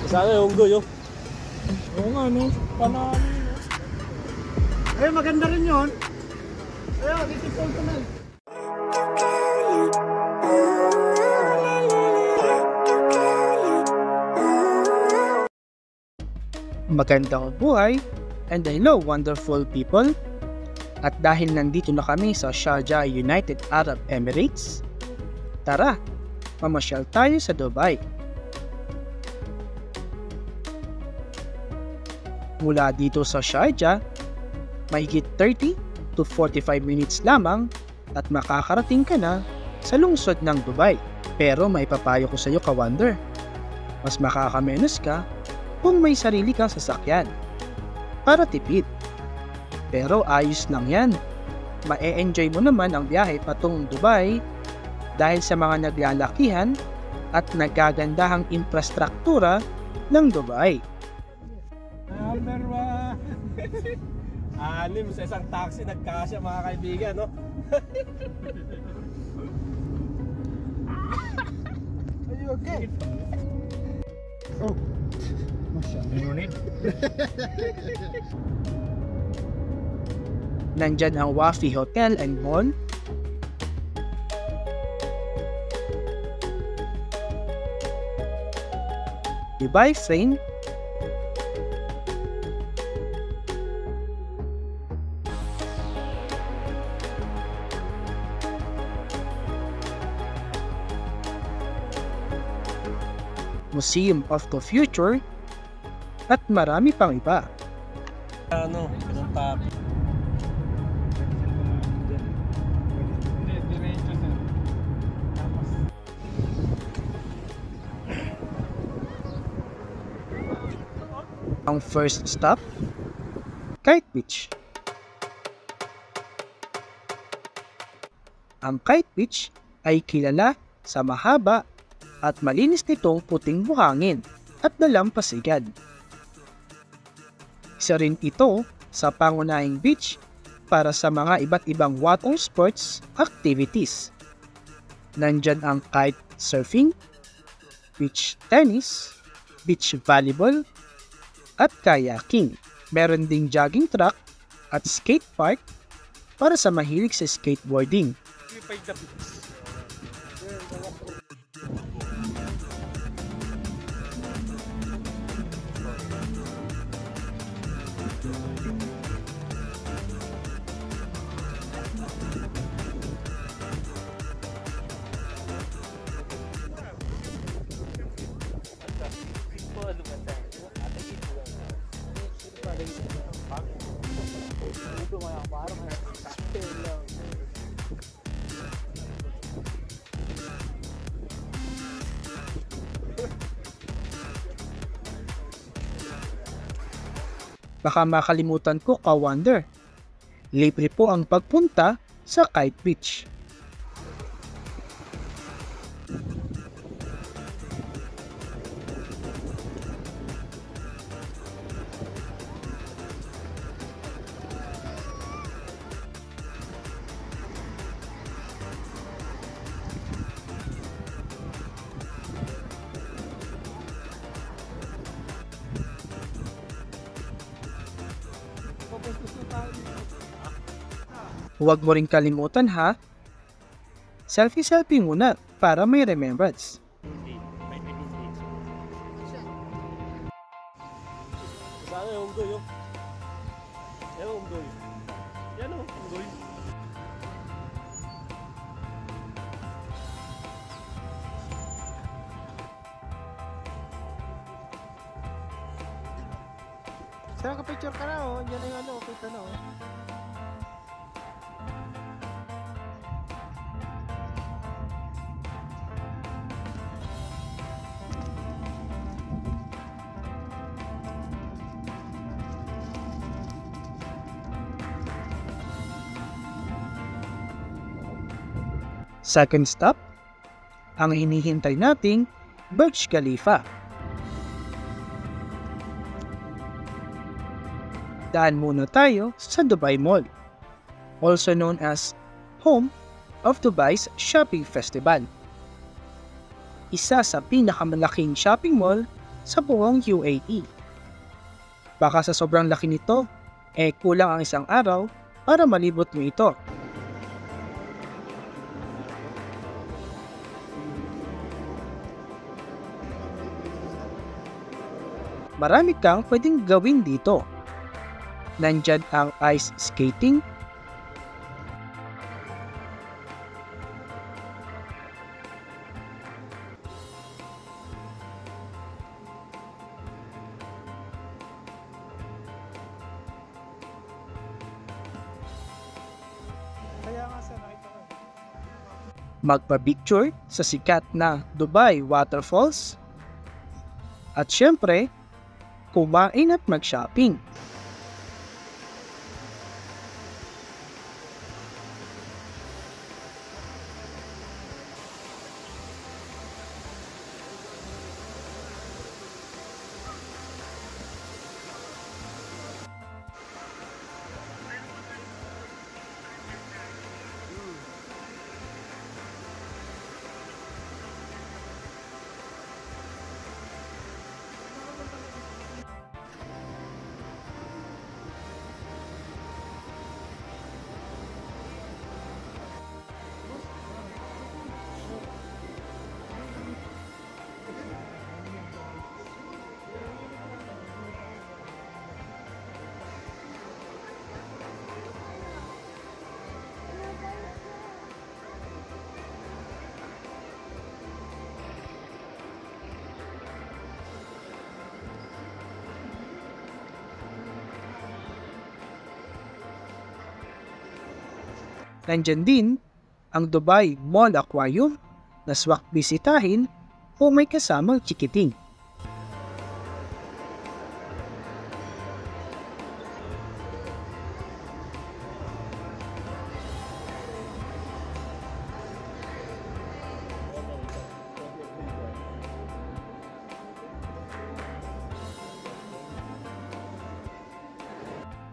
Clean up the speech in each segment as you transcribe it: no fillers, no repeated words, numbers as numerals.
Sana yung unggoy, oh. Oo nga, no? Panalo, no? Eh, maganda rin yun. Ayun, isipon ko na. Magandang buhay and hello wonderful people. At dahil nandito na kami sa Sharjah, United Arab Emirates, tara, mamasyal tayo sa Dubai. Mula dito sa Sharjah, mahigit 30 to 45 minutes lamang at makakarating ka na sa lungsod ng Dubai. Pero may papayo ko sa iyo, ka-wonder. Mas makakamenos ka kung may sarili kang sasakyan para tipid. Pero ayos lang yan. Ma-e-enjoy mo naman ang biyahe patungong Dubai dahil sa mga naglalakihan at nagagandahang infrastruktura ng Dubai. Number 1. Anim sa isang taxi, nagkasya mga kaibigan, no? Are you okay? Oh. Minunit. Nandyan ang Wafi Hotel and Mall, Dubai Frame, Museum of the Future, at marami pang iba. Ano, pinunta. Ang first stop, Kite Beach. Ang Kite Beach ay kilala sa mahaba at malinis nitong puting buhangin at dalampasigan. Isa rin ito sa pangunahing beach para sa mga iba't ibang water sports activities. Nandyan ang kite surfing, beach tennis, beach volleyball, at kayaking. Meron ding jogging track at skate park para sa mahilig sa skateboarding. Baka makalimutan ko, ka-wonder. Libre po ang pagpunta sa Kite Beach. Huwag mo rin kalimutan ha, selfie muna para may remembrance. Sana yung unggoy, oh. Yan ang unggoy. Yan ang unggoy. Saan ka picture ka na, oh? Yan ay ano, kita na, oh. Second stop, ang hinihintay nating Burj Khalifa. Daan muna tayo sa Dubai Mall, also known as home of Dubai's Shopping Festival. Isa sa pinakamalaking shopping mall sa buong UAE. Baka sa sobrang laki nito, kulang ang isang araw para malibot mo ito. Marami kang pwedeng gawin dito. Nandyan ang ice skating, magpa-picture sa sikat na Dubai Waterfalls, at syempre, kumain at mag-shopping. Nandyan din ang Dubai Mall Aquarium na swak bisitahin kung may kasamang chikiting.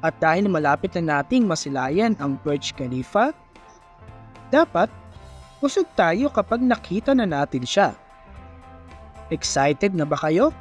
At dahil malapit na nating masilayan ang Burj Khalifa, dapat usog tayo kapag nakita na natin siya. Excited na ba kayo?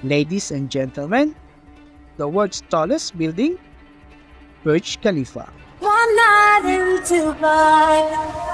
Ladies and gentlemen, the world's tallest building, Burj Khalifa. One night in Dubai.